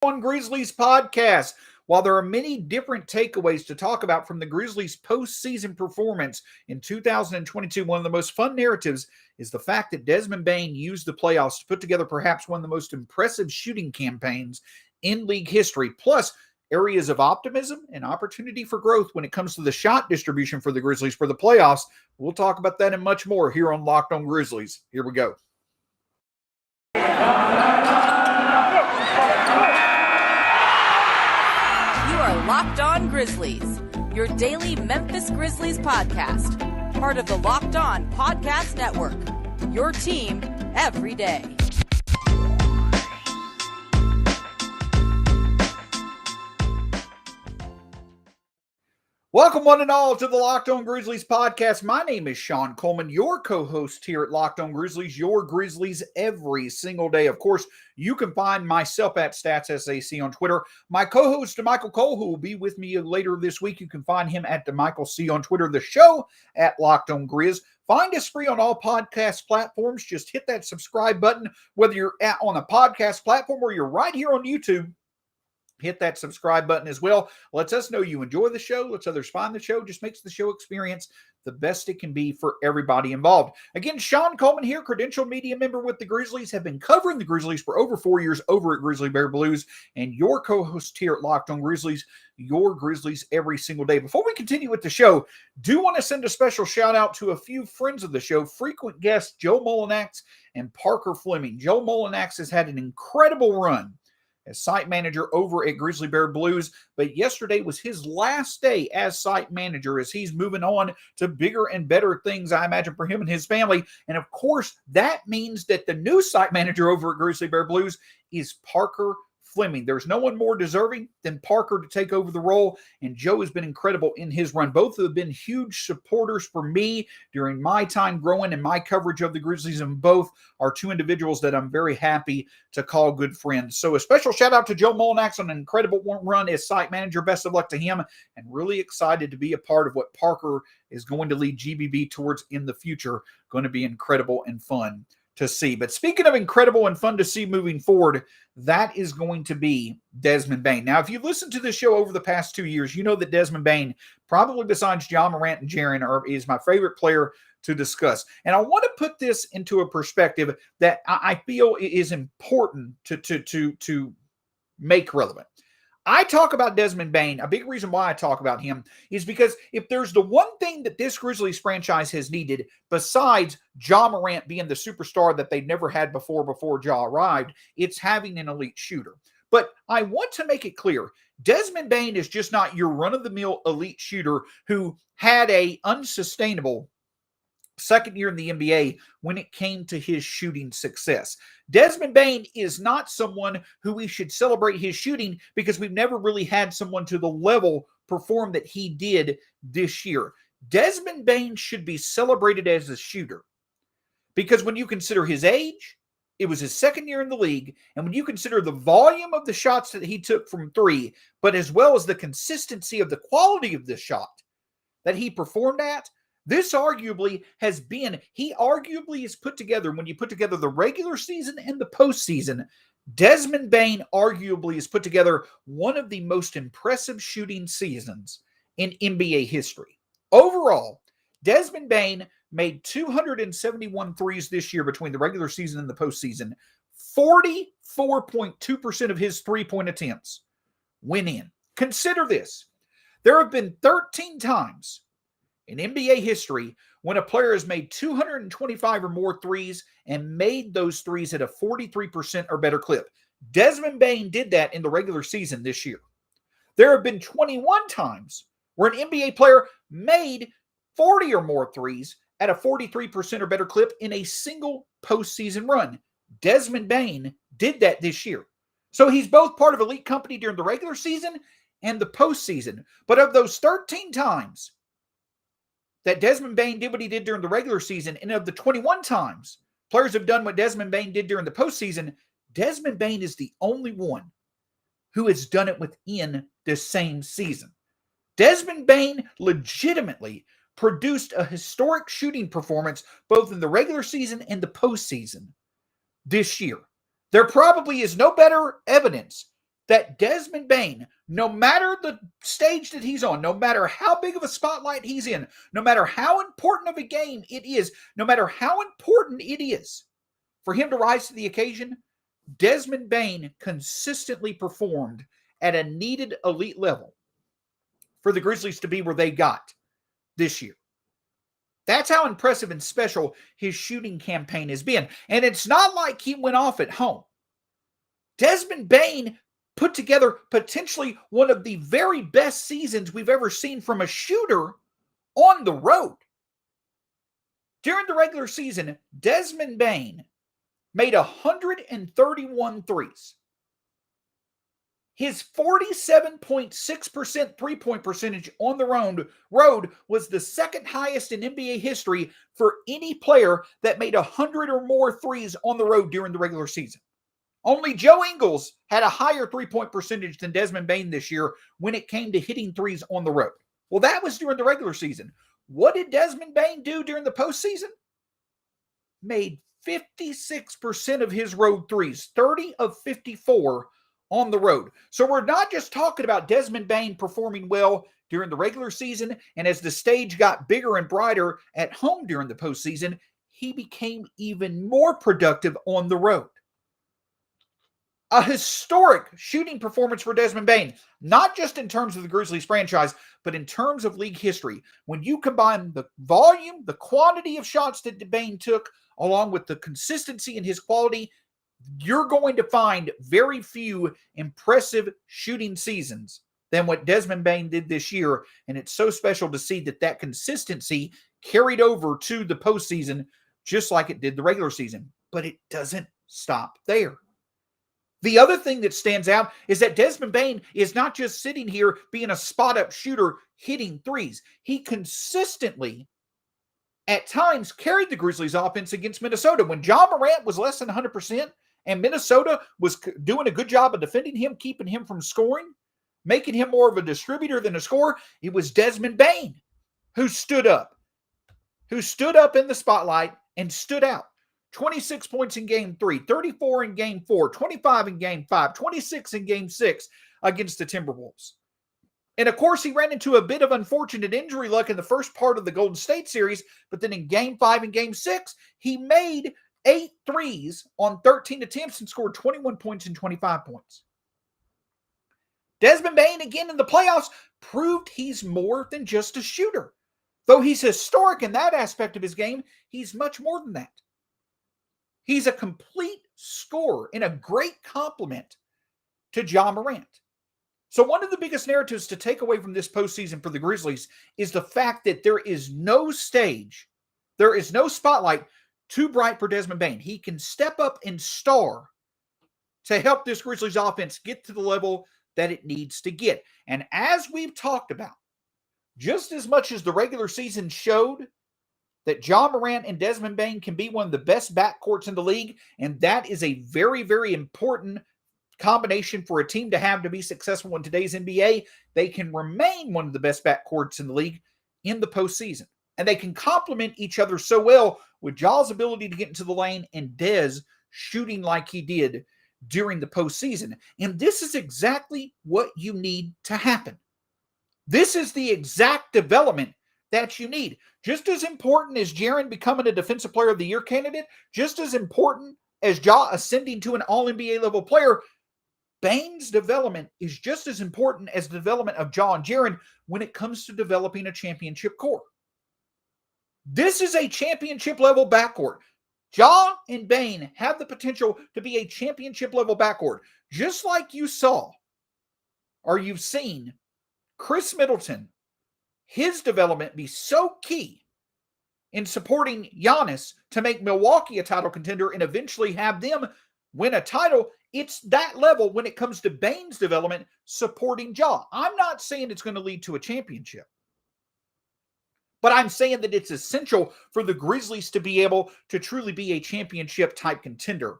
On Grizzlies podcast. While there are many different takeaways to talk about from the Grizzlies' postseason performance in 2022, one of the most fun narratives is the fact that Desmond Bane used the playoffs to put together perhaps one of the most impressive shooting campaigns in league history. Plus, areas of optimism and opportunity for growth when it comes to the shot distribution for the Grizzlies for the playoffs. We'll talk about that and much more here on Locked On Grizzlies. Here we go. Locked On Grizzlies, your daily Memphis Grizzlies podcast. Part of the Locked On Podcast Network, your team every day. Welcome one and all to the Locked On Grizzlies podcast. My name is Shawn Coleman, your co-host here at Locked On Grizzlies, your Grizzlies every single day. Of course, you can find myself at StatsSAC on Twitter. My co-host, DeMichael Cole, who will be with me later this week, you can find him at DeMichaelC on Twitter. The show at Locked On Grizz. Find us free on all podcast platforms. Just hit that subscribe button, whether you're on a podcast platform or you're right here on YouTube. Hit that subscribe button as well. Lets us know you enjoy the show. Lets others find the show. Just makes the show experience the best it can be for everybody involved. Again, Shawn Coleman here, credentialed media member with the Grizzlies. Have been covering the Grizzlies for over 4 years over at Grizzly Bear Blues, and your co-host here at Locked On Grizzlies, your Grizzlies every single day. Before we continue with the show, do want to send a special shout out to a few friends of the show, frequent guests Joe Mullinax and Parker Fleming. Joe Mullinax has had an incredible run as site manager over at Grizzly Bear Blues, but yesterday was his last day as site manager as he's moving on to bigger and better things, I imagine, for him and his family. And of course, that means that the new site manager over at Grizzly Bear Blues is Parker Fleming. There's no one more deserving than Parker to take over the role, and Joe has been incredible in his run. Both have been huge supporters for me during my time growing and my coverage of the Grizzlies, and both are two individuals that I'm very happy to call good friends. So a special shout out to Joe Mullinax on an incredible run as site manager. Best of luck to him, and really excited to be a part of what Parker is going to lead GBB towards in the future. Going to be incredible and fun to see. But speaking of incredible and fun to see moving forward, that is going to be Desmond Bane. Now, if you've listened to this show over the past 2 years, you know that Desmond Bane, probably besides Ja Morant and Jaren, is my favorite player to discuss. And I want to put this into a perspective that I feel is important to make relevant. I talk about Desmond Bane. A big reason why I talk about him is because if there's the one thing that this Grizzlies franchise has needed, besides Ja Morant being the superstar that they've never had before Ja arrived, it's having an elite shooter. But I want to make it clear, Desmond Bane is just not your run-of-the-mill elite shooter who had a unsustainable second year in the NBA when it came to his shooting success. Desmond Bane is not someone who we should celebrate his shooting because we've never really had someone to the level perform that he did this year. Desmond Bane should be celebrated as a shooter because when you consider his age, it was his second year in the league, and when you consider the volume of the shots that he took from three, but as well as the consistency of the quality of the shot that he performed at, this arguably has been, he arguably is put together, when you put together the regular season and the postseason, Desmond Bane arguably has put together one of the most impressive shooting seasons in NBA history. Overall, Desmond Bane made 271 threes this year between the regular season and the postseason. 44.2% of his three-point attempts went in. Consider this. There have been 13 times in NBA history when a player has made 225 or more threes and made those threes at a 43% or better clip. Desmond Bane did that in the regular season this year. There have been 21 times where an NBA player made 40 or more threes at a 43% or better clip in a single postseason run. Desmond Bane did that this year. So he's both part of elite company during the regular season and the postseason. But of those 13 times that Desmond Bane did what he did during the regular season, and of the 21 times players have done what Desmond Bane did during the postseason, Desmond Bane is the only one who has done it within the same season. Desmond Bane legitimately produced a historic shooting performance both in the regular season and the postseason this year. There probably is no better evidence that Desmond Bane, no matter the stage that he's on, no matter how big of a spotlight he's in, no matter how important of a game it is, no matter how important it is for him to rise to the occasion, Desmond Bane consistently performed at a needed elite level for the Grizzlies to be where they got this year. That's how impressive and special his shooting campaign has been. And it's not like he went off at home. Desmond Bane put together potentially one of the very best seasons we've ever seen from a shooter on the road. During the regular season, Desmond Bane made 131 threes. His 47.6% three-point percentage on the road was the second highest in NBA history for any player that made 100 or more threes on the road during the regular season. Only Joe Ingles had a higher three-point percentage than Desmond Bane this year when it came to hitting threes on the road. Well, that was during the regular season. What did Desmond Bane do during the postseason? Made 56% of his road threes, 30 of 54 on the road. So we're not just talking about Desmond Bane performing well during the regular season, and as the stage got bigger and brighter at home during the postseason, he became even more productive on the road. A historic shooting performance for Desmond Bane, not just in terms of the Grizzlies franchise, but in terms of league history. When you combine the volume, the quantity of shots that Bane took, along with the consistency in his quality, you're going to find very few impressive shooting seasons than what Desmond Bane did this year. And it's so special to see that consistency carried over to the postseason, just like it did the regular season. But it doesn't stop there. The other thing that stands out is that Desmond Bane is not just sitting here being a spot-up shooter hitting threes. He consistently, at times, carried the Grizzlies' offense against Minnesota. When John Morant was less than 100% and Minnesota was doing a good job of defending him, keeping him from scoring, making him more of a distributor than a scorer, it was Desmond Bane who stood up in the spotlight and stood out. 26 points in Game 3, 34 in Game 4, 25 in Game 5, 26 in Game 6 against the Timberwolves. And of course, he ran into a bit of unfortunate injury luck in the first part of the Golden State series, but then in Game 5 and Game 6, he made 8 threes on 13 attempts and scored 21 points and 25 points. Desmond Bane, again in the playoffs, proved he's more than just a shooter. Though he's historic in that aspect of his game, he's much more than that. He's a complete scorer and a great compliment to John Morant. So one of the biggest narratives to take away from this postseason for the Grizzlies is the fact that there is no stage, there is no spotlight too bright for Desmond Bane. He can step up and star to help this Grizzlies offense get to the level that it needs to get. And as we've talked about, just as much as the regular season showed that John Morant and Desmond Bane can be one of the best backcourts in the league, and that is a very, very important combination for a team to have to be successful in today's NBA. They can remain one of the best backcourts in the league in the postseason. And they can complement each other so well with Ja's ability to get into the lane and Dez shooting like he did during the postseason. And this is exactly what you need to happen. This is the exact development that you need. Just as important as Jaren becoming a Defensive Player of the Year candidate, just as important as Ja ascending to an All-NBA level player, Bane's development is just as important as the development of Ja and Jaren when it comes to developing a championship core. This is a championship level backcourt. Ja and Bane have the potential to be a championship level backcourt, just like you saw or you've seen Chris Middleton, his development be so key in supporting Giannis to make Milwaukee a title contender and eventually have them win a title. It's that level when it comes to Bane's development supporting Ja. I'm not saying it's going to lead to a championship, but I'm saying that it's essential for the Grizzlies to be able to truly be a championship type contender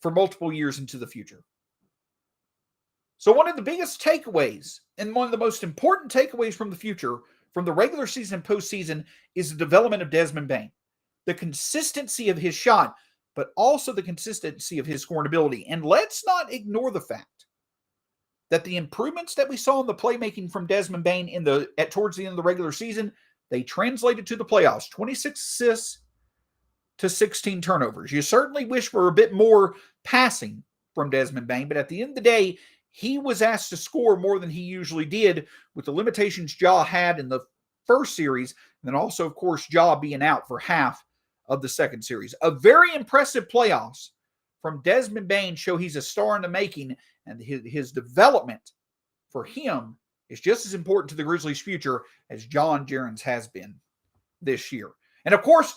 for multiple years into the future. So one of the biggest takeaways and one of the most important takeaways from the future, from the regular season and postseason, is the development of Desmond Bane. The consistency of his shot, but also the consistency of his scoring ability. And let's not ignore the fact that the improvements that we saw in the playmaking from Desmond Bane towards the end of the regular season, they translated to the playoffs. 26 assists to 16 turnovers. You certainly wish for a bit more passing from Desmond Bane, but at the end of the day, he was asked to score more than he usually did with the limitations Ja had in the first series, and then also, of course, Ja being out for half of the second series. A very impressive playoffs from Desmond Bane show he's a star in the making, and his development for him is just as important to the Grizzlies' future as John Jaren's has been this year. And of course,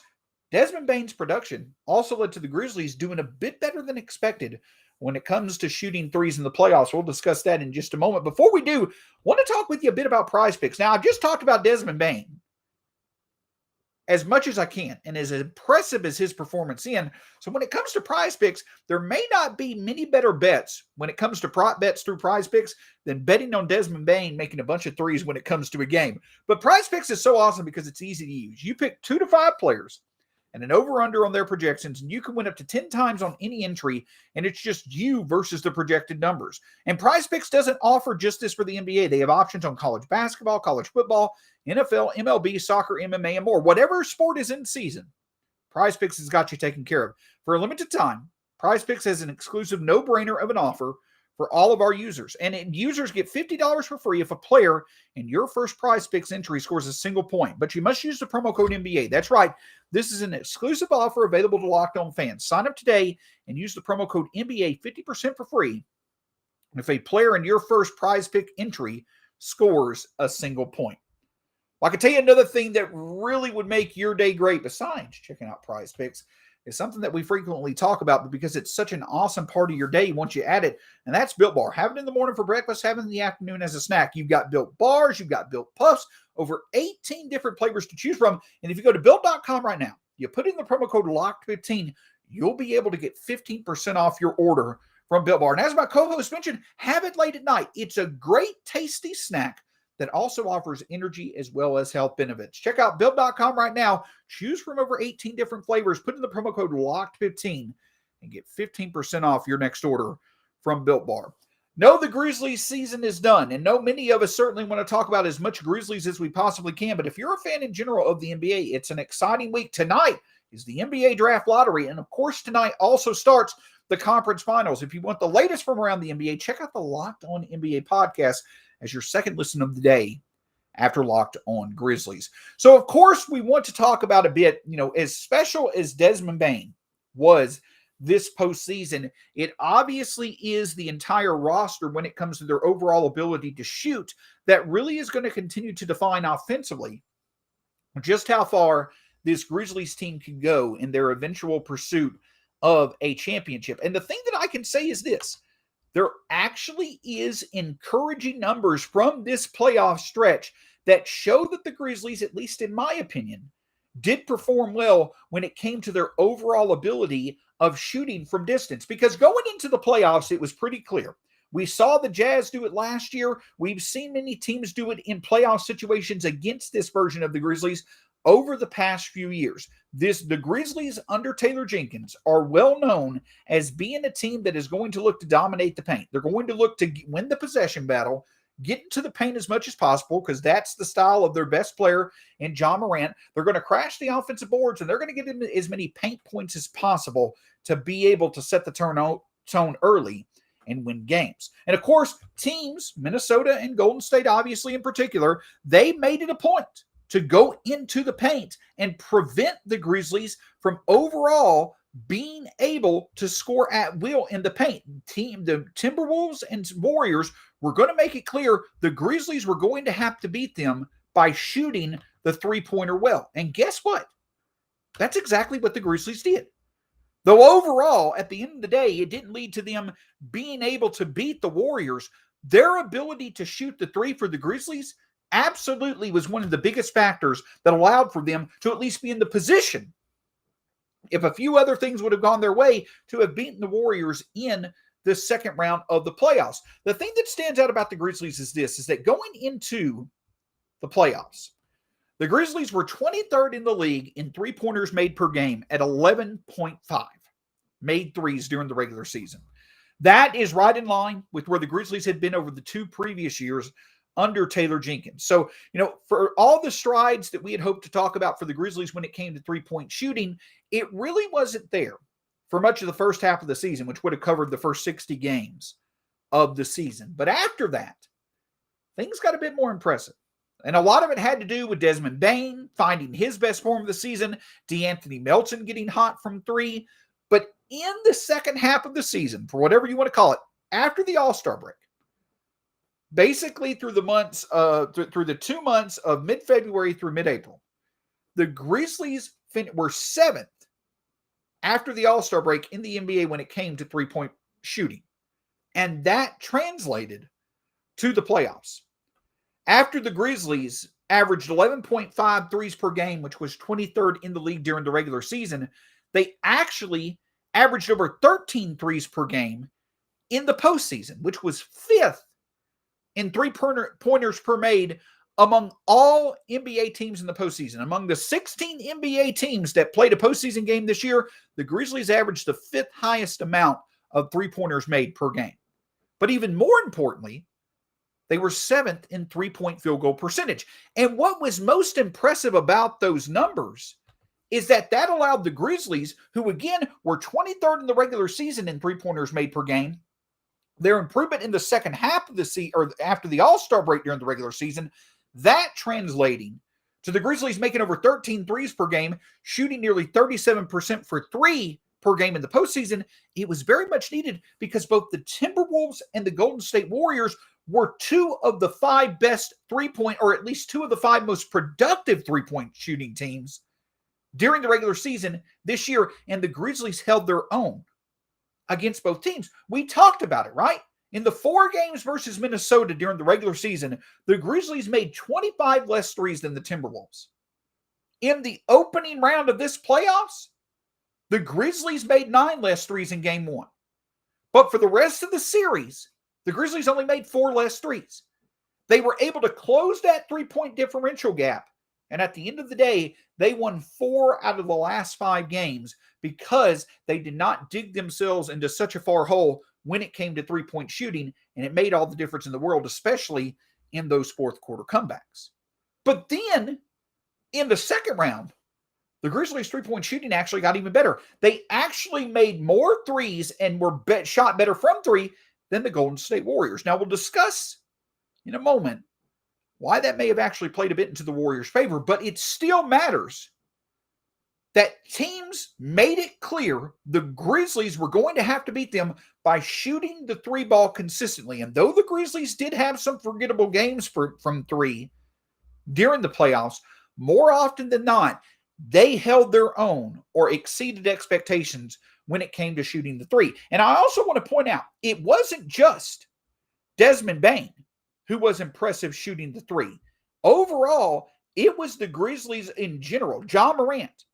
Desmond Bane's production also led to the Grizzlies doing a bit better than expected when it comes to shooting threes in the playoffs. We'll discuss that in just a moment. Before we do, I want to talk with you a bit about Prize Picks. Now, I've just talked about Desmond Bane as much as I can and as impressive as his performance in. So when it comes to Prize Picks, there may not be many better bets when it comes to prop bets through Prize Picks than betting on Desmond Bane making a bunch of threes when it comes to a game. But Prize Picks is so awesome because it's easy to use. You pick 2 to 5 players and an over-under on their projections, and you can win up to 10 times on any entry, and it's just you versus the projected numbers. And Prize Picks doesn't offer just this for the NBA. They have options on college basketball, college football, NFL, MLB, soccer, MMA, and more. Whatever sport is in season, Prize Picks has got you taken care of. For a limited time, Prize Picks has an exclusive no-brainer of an offer for all of our users. And users get $50 for free if a player in your first Prize Picks entry scores a single point. But you must use the promo code NBA. That's right. This is an exclusive offer available to Locked On fans. Sign up today and use the promo code NBA 50% for free if a player in your first Prize Pick entry scores a single point. Well, I can tell you another thing that really would make your day great besides checking out Prize Picks is something that we frequently talk about, but because it's such an awesome part of your day once you add it, and that's Built Bar. Have it in the morning for breakfast, have it in the afternoon as a snack. You've got Built Bars, you've got Built Puffs, over 18 different flavors to choose from. And if you go to Built.com right now, you put in the promo code LOCKED15, you'll be able to get 15% off your order from Built Bar. And as my co-host mentioned, have it late at night. It's a great, tasty snack that also offers energy as well as health benefits. Check out Built.com right now. Choose from over 18 different flavors. Put in the promo code LOCKED15 and get 15% off your next order from Built Bar. No, the Grizzlies season is done, and no, many of us certainly want to talk about as much Grizzlies as we possibly can, but if you're a fan in general of the NBA, it's an exciting week. Tonight is the NBA Draft Lottery, and of course tonight also starts the conference finals. If you want the latest from around the NBA, check out the Locked On NBA podcast as your second listen of the day after Locked On Grizzlies. So, of course, we want to talk about a bit, as special as Desmond Bane was this postseason, it obviously is the entire roster when it comes to their overall ability to shoot that really is going to continue to define offensively just how far this Grizzlies team can go in their eventual pursuit of a championship. And the thing that I can say is this: there actually is encouraging numbers from this playoff stretch that show that the Grizzlies, at least in my opinion, did perform well when it came to their overall ability of shooting from distance. Because going into the playoffs, it was pretty clear. We saw the Jazz do it last year. We've seen many teams do it in playoff situations against this version of the Grizzlies over the past few years. The Grizzlies under Taylor Jenkins are well known as being a team that is going to look to dominate the paint. They're going to look to win the possession battle, get into the paint as much as possible, because that's the style of their best player in John Morant. They're going to crash the offensive boards, and they're going to get in as many paint points as possible to be able to set the tone early and win games. And of course, teams, Minnesota and Golden State obviously in particular, they made it a point to go into the paint and prevent the Grizzlies from overall being able to score at will in the paint. The Timberwolves and Warriors were going to make it clear the Grizzlies were going to have to beat them by shooting the three-pointer well. And guess what? That's exactly what the Grizzlies did. Though overall, at the end of the day, it didn't lead to them being able to beat the Warriors, their ability to shoot the three for the Grizzlies absolutely was one of the biggest factors that allowed for them to at least be in the position, if a few other things would have gone their way, to have beaten the Warriors in the second round of the playoffs. The thing that stands out about the Grizzlies is this, is that going into the playoffs, the Grizzlies were 23rd in the league in three-pointers made per game at 11.5 made threes during the regular season. That is right in line with where the Grizzlies had been over the 2 previous years under Taylor Jenkins. So, for all the strides that we had hoped to talk about for the Grizzlies when it came to three-point shooting, it really wasn't there for much of the first half of the season, which would have covered the first 60 games of the season. But after that, things got a bit more impressive. And a lot of it had to do with Desmond Bane finding his best form of the season, DeAnthony Melton getting hot from 3. But in the second half of the season, for whatever you want to call it, after the All-Star break, basically through the 2 months of mid-February through mid-April, the Grizzlies were 7th after the All-Star break in the NBA when it came to three-point shooting. And that translated to the playoffs. After the Grizzlies averaged 11.5 threes per game, which was 23rd in the league during the regular season, they actually averaged over 13 threes per game in the postseason, which was 5th in three-pointers per made among all NBA teams in the postseason. Among the 16 NBA teams that played a postseason game this year, the Grizzlies averaged the 5th highest amount of three-pointers made per game. But even more importantly, they were 7th in three-point field goal percentage. And what was most impressive about those numbers is that allowed the Grizzlies, who again were 23rd in the regular season in three-pointers made per game, their improvement in the second half of the season, or after the All-Star break during the regular season, that translating to the Grizzlies making over 13 threes per game, shooting nearly 37% for 3 per game in the postseason. It was very much needed because both the Timberwolves and the Golden State Warriors were 2 of the 5 best three-point, or at least 2 of the 5 most productive three-point shooting teams during the regular season this year, and the Grizzlies held their own against both teams. We talked about it, right? In the 4 games versus Minnesota during the regular season, the Grizzlies made 25 less threes than the Timberwolves. In the opening round of this playoffs, the Grizzlies made 9 less threes in game 1. But for the rest of the series, the Grizzlies only made 4 less threes. They were able to close that three-point differential gap. And at the end of the day, they won 4 out of the last 5 games because they did not dig themselves into such a far hole when it came to three-point shooting. And it made all the difference in the world, especially in those fourth quarter comebacks. But then in the second round, the Grizzlies' three-point shooting actually got even better. They actually made more threes and were shot better from 3 than the Golden State Warriors. Now, we'll discuss in a moment why that may have actually played a bit into the Warriors' favor, but it still matters that teams made it clear the Grizzlies were going to have to beat them by shooting the 3 ball consistently. And though the Grizzlies did have some forgettable games from 3 during the playoffs, more often than not, they held their own or exceeded expectations when it came to shooting the 3. And I also want to point out, it wasn't just Desmond Bane who was impressive shooting the 3. Overall, it was the Grizzlies in general. Ja Morant,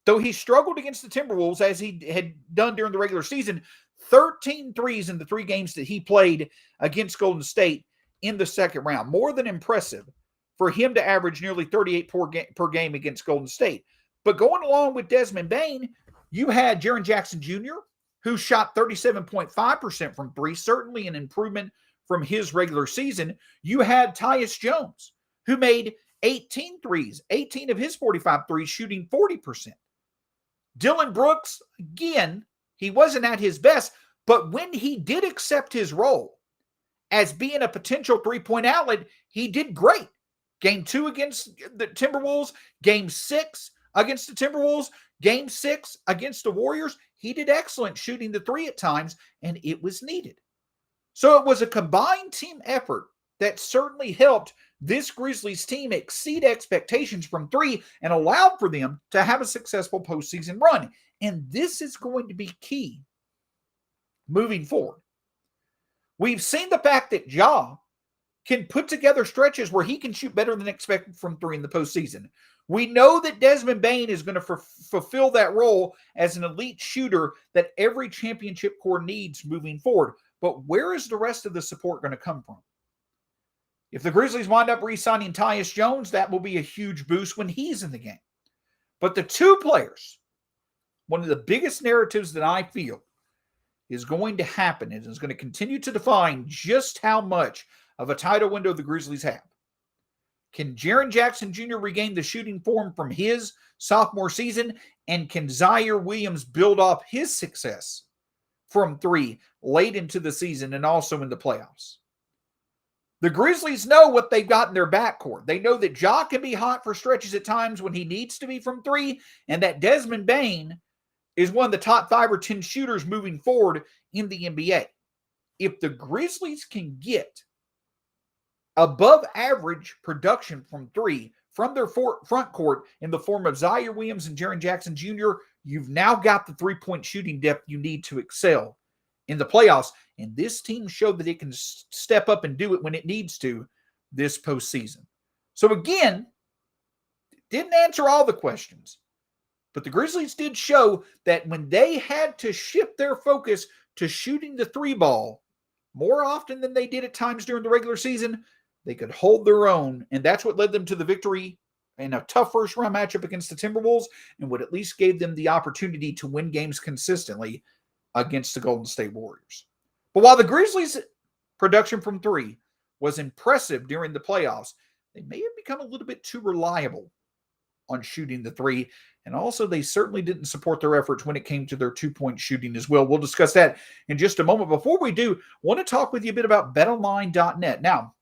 though he struggled against the Timberwolves as he had done during the regular season, 13 threes in the 3 games that he played against Golden State in the second round. More than impressive for him to average nearly 38 per game against Golden State. But going along with Desmond Bane, you had Jaren Jackson Jr., who shot 37.5% from 3, certainly an improvement from his regular season. You had Tyus Jones, who made 18 threes, 18 of his 45 threes, shooting 40%. Dylan Brooks, again, he wasn't at his best, but when he did accept his role as being a potential three-point outlet, he did great. Game 2 against the Timberwolves, Game 6 against the Timberwolves, Game 6 against the Warriors, he did excellent shooting the 3 at times, and it was needed. So it was a combined team effort that certainly helped this Grizzlies team exceed expectations from 3 and allowed for them to have a successful postseason run. And this is going to be key moving forward. We've seen the fact that Ja can put together stretches where he can shoot better than expected from 3 in the postseason. We know that Desmond Bane is going to fulfill that role as an elite shooter that every championship core needs moving forward. But where is the rest of the support going to come from? If the Grizzlies wind up re-signing Tyus Jones, that will be a huge boost when he's in the game. But the 2 players, one of the biggest narratives that I feel is going to happen and is going to continue to define just how much of a title window the Grizzlies have. Can Jaren Jackson Jr. regain the shooting form from his sophomore season? And can Zaire Williams build off his success from three late into the season and also in the playoffs? The Grizzlies know what they've got in their backcourt. They know that Ja can be hot for stretches at times when he needs to be from three, and that Desmond Bane is one of the top 5 or 10 shooters moving forward in the NBA. If the Grizzlies can get above average production from three from their front court in the form of Zaire Williams and Jaren Jackson Jr., you've now got the three-point shooting depth you need to excel in the playoffs. And this team showed that it can step up and do it when it needs to this postseason. So again, didn't answer all the questions, but the Grizzlies did show that when they had to shift their focus to shooting the three ball more often than they did at times during the regular season, they could hold their own. And that's what led them to the victory in a tough first round matchup against the Timberwolves, and what at least gave them the opportunity to win games consistently against the Golden State Warriors. But while the Grizzlies' production from three was impressive during the playoffs, they may have become a little bit too reliable on shooting the three. And also, they certainly didn't support their efforts when it came to their two-point shooting as well. We'll discuss that in just a moment. Before we do, I want to talk with you a bit about BetOnline.net. Now,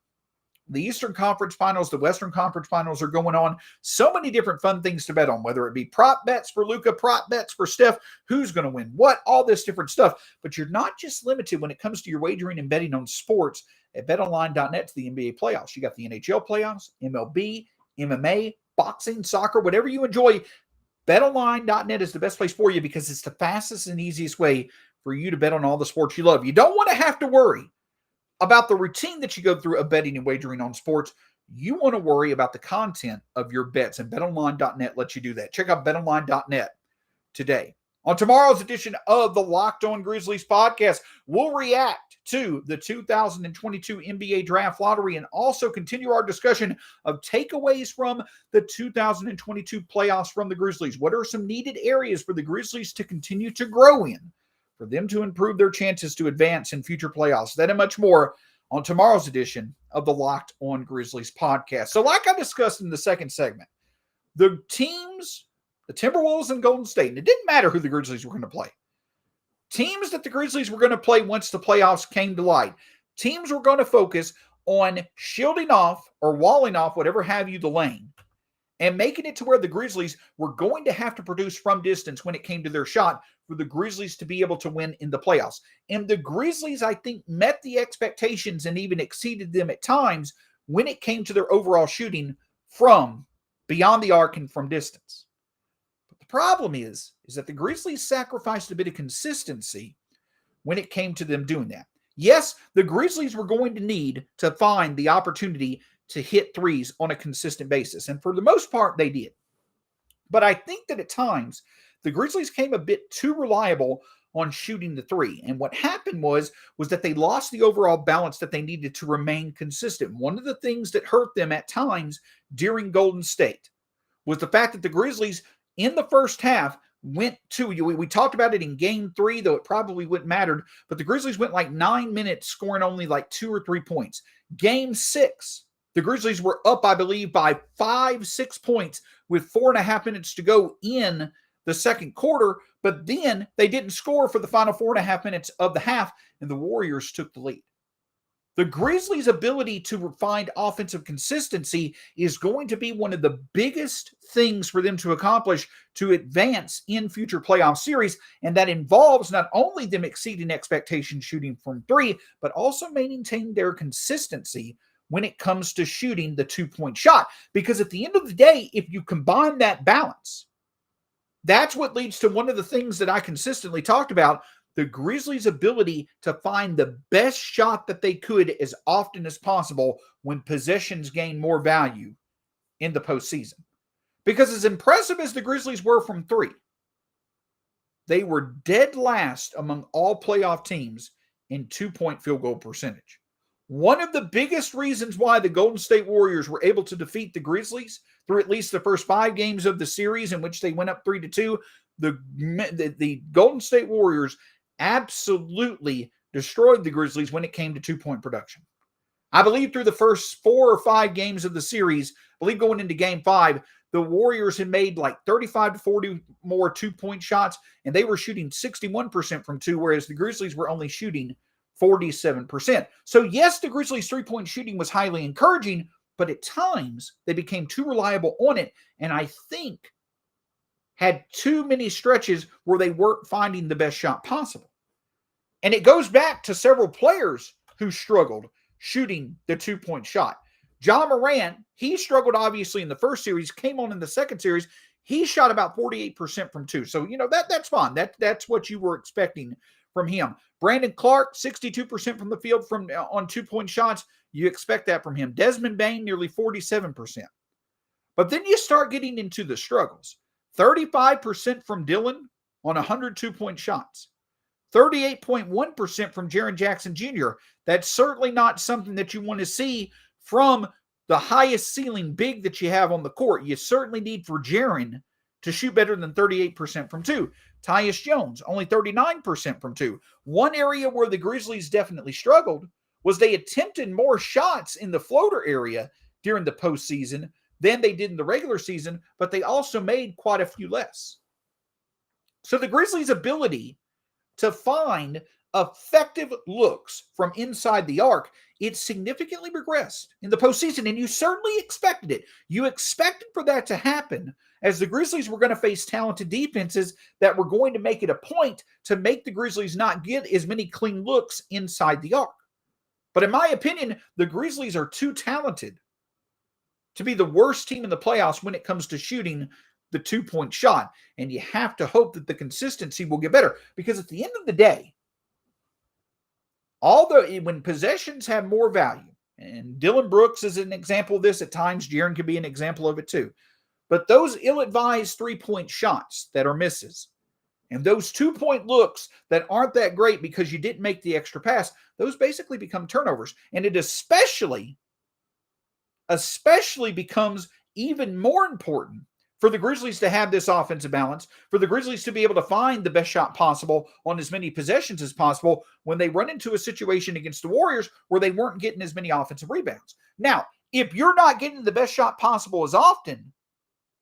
the Eastern Conference Finals, the Western Conference Finals are going on. So many different fun things to bet on, whether it be prop bets for Luka, prop bets for Steph, who's going to win what, all this different stuff. But you're not just limited when it comes to your wagering and betting on sports at BetOnline.net to the NBA playoffs. You got the NHL playoffs, MLB, MMA, boxing, soccer, whatever you enjoy. BetOnline.net is the best place for you because it's the fastest and easiest way for you to bet on all the sports you love. You don't want to have to worry about the routine that you go through of betting and wagering on sports. You want to worry about the content of your bets, and BetOnline.net lets you do that. Check out BetOnline.net today. On tomorrow's edition of the Locked On Grizzlies podcast, we'll react to the 2022 NBA Draft Lottery and also continue our discussion of takeaways from the 2022 playoffs from the Grizzlies. What are some needed areas for the Grizzlies to continue to grow in, for them to improve their chances to advance in future playoffs? That and much more on tomorrow's edition of the Locked On Grizzlies podcast. So like I discussed in the second segment, the teams, the Timberwolves and Golden State, and it didn't matter who the Grizzlies were going to play. Teams that the Grizzlies were going to play once the playoffs came to light. Teams were going to focus on shielding off or walling off, whatever have you, the lane, and making it to where the Grizzlies were going to have to produce from distance when it came to their shot for the Grizzlies to be able to win in the playoffs. And the Grizzlies, I think, met the expectations and even exceeded them at times when it came to their overall shooting from beyond the arc and from distance. But the problem is that the Grizzlies sacrificed a bit of consistency when it came to them doing that. Yes, the Grizzlies were going to need to find the opportunity to hit threes on a consistent basis. And for the most part, they did. But I think that at times, the Grizzlies came a bit too reliable on shooting the three. And what happened was that they lost the overall balance that they needed to remain consistent. One of the things that hurt them at times during Golden State was the fact that the Grizzlies in the first half went to, we talked about it in game 3, though it probably wouldn't matter, but the Grizzlies went like 9 minutes scoring only like 2 or 3 points. Game 6, the Grizzlies were up, I believe, by 5-6 points with 4.5 minutes to go in the second quarter, but then they didn't score for the final 4.5 minutes of the half, and the Warriors took the lead. The Grizzlies' ability to find offensive consistency is going to be one of the biggest things for them to accomplish to advance in future playoff series, and that involves not only them exceeding expectations shooting from three, but also maintaining their consistency when it comes to shooting the two-point shot. Because at the end of the day, if you combine that balance, that's what leads to one of the things that I consistently talked about, the Grizzlies' ability to find the best shot that they could as often as possible when possessions gain more value in the postseason. Because as impressive as the Grizzlies were from three, they were dead last among all playoff teams in two-point field goal percentage. One of the biggest reasons why the Golden State Warriors were able to defeat the Grizzlies through at least the first 5 games of the series in which they went up 3-2, the Golden State Warriors absolutely destroyed the Grizzlies when it came to two-point production. I believe through the first 4 or 5 games of the series, I believe going into game 5, the Warriors had made like 35 to 40 more two-point shots, and they were shooting 61% from two, whereas the Grizzlies were only shooting 47%. So yes, the Grizzlies' three-point shooting was highly encouraging, but at times they became too reliable on it, and I think had too many stretches where they weren't finding the best shot possible. And it goes back to several players who struggled shooting the two-point shot. Ja Morant, he struggled obviously in the first series, came on in the second series. He shot about 48% from two. So, that's fine. That's what you were expecting from him. Brandon Clark, 62% from the field on two-point shots. You expect that from him. Desmond Bane, nearly 47%. But then you start getting into the struggles. 35% from Dillon on 100 two-point shots. 38.1% from Jaren Jackson Jr. That's certainly not something that you want to see from the highest ceiling big that you have on the court. You certainly need for Jaren to shoot better than 38% from two. Tyus Jones, only 39% from two. One area where the Grizzlies definitely struggled was they attempted more shots in the floater area during the postseason than they did in the regular season, but they also made quite a few less. So the Grizzlies' ability to find effective looks from inside the arc, it significantly regressed in the postseason, and you certainly expected it. You expected for that to happen as the Grizzlies were going to face talented defenses that were going to make it a point to make the Grizzlies not get as many clean looks inside the arc. But in my opinion, the Grizzlies are too talented to be the worst team in the playoffs when it comes to shooting the two-point shot. And you have to hope that the consistency will get better, because at the end of the day, when possessions have more value, and Dillon Brooks is an example of this, at times Jaren could be an example of it too, but those ill-advised three-point shots that are misses, and those two-point looks that aren't that great because you didn't make the extra pass, those basically become turnovers. And it especially becomes even more important for the Grizzlies to have this offensive balance, for the Grizzlies to be able to find the best shot possible on as many possessions as possible when they run into a situation against the Warriors where they weren't getting as many offensive rebounds. Now, if you're not getting the best shot possible as often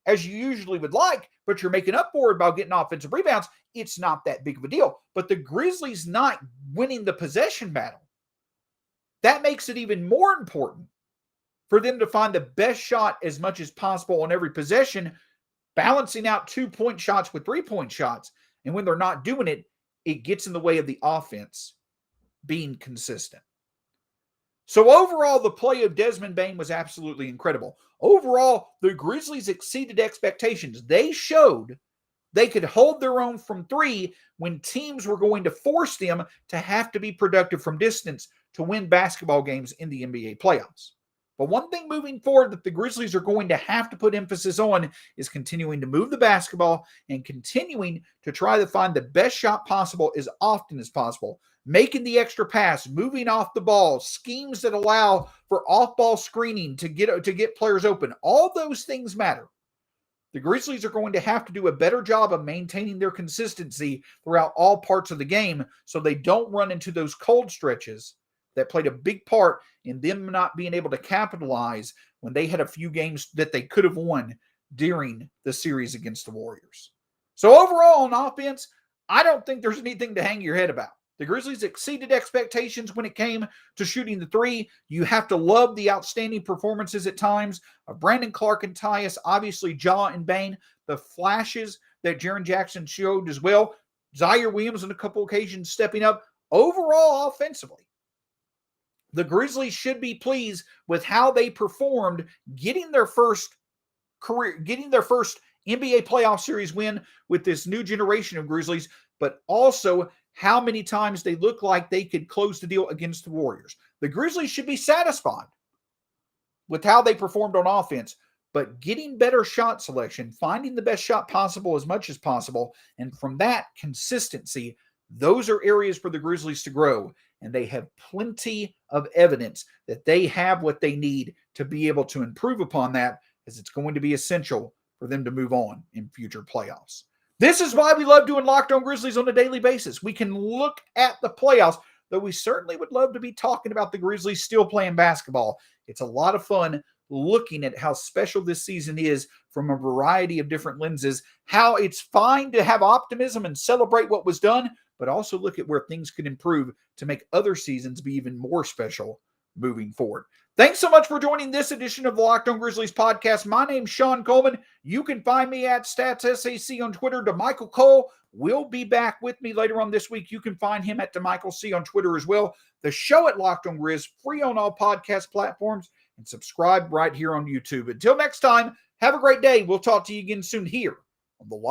as you usually would like, but you're making up for it by getting offensive rebounds, it's not that big of a deal. But the Grizzlies not winning the possession battle, that makes it even more important for them to find the best shot as much as possible on every possession, balancing out two-point shots with three-point shots. And when they're not doing it, it gets in the way of the offense being consistent. So overall, the play of Desmond Bane was absolutely incredible. Overall, the Grizzlies exceeded expectations. They showed they could hold their own from three when teams were going to force them to have to be productive from distance to win basketball games in the NBA playoffs. But one thing moving forward that the Grizzlies are going to have to put emphasis on is continuing to move the basketball and continuing to try to find the best shot possible as often as possible. Making the extra pass, moving off the ball, schemes that allow for off-ball screening to get players open. All those things matter. The Grizzlies are going to have to do a better job of maintaining their consistency throughout all parts of the game so they don't run into those cold stretches that played a big part in them not being able to capitalize when they had a few games that they could have won during the series against the Warriors. So overall on offense, I don't think there's anything to hang your head about. The Grizzlies exceeded expectations when it came to shooting the three. You have to love the outstanding performances at times of Brandon Clark and Tyus, obviously Ja and Bane, the flashes that Jaren Jackson showed as well. Zaire Williams on a couple occasions stepping up. Overall offensively, the Grizzlies should be pleased with how they performed, getting their first NBA playoff series win with this new generation of Grizzlies, but also how many times they look like they could close the deal against the Warriors. The Grizzlies should be satisfied with how they performed on offense, but getting better shot selection, finding the best shot possible as much as possible, and from that, consistency, those are areas for the Grizzlies to grow, and they have plenty of evidence that they have what they need to be able to improve upon that, as it's going to be essential for them to move on in future playoffs. This is why we love doing Locked On Grizzlies on a daily basis. We can look at the playoffs, though we certainly would love to be talking about the Grizzlies still playing basketball. It's a lot of fun looking at how special this season is from a variety of different lenses, how it's fine to have optimism and celebrate what was done, but also look at where things can improve to make other seasons be even more special moving forward. Thanks so much for joining this edition of the Locked On Grizzlies podcast. My name's Shawn Coleman. You can find me at StatsSAC on Twitter. DeMichael Cole will be back with me later on this week. You can find him at DeMichaelC on Twitter as well. The show at Locked On Grizz, free on all podcast platforms, and subscribe right here on YouTube. Until next time, have a great day. We'll talk to you again soon here on the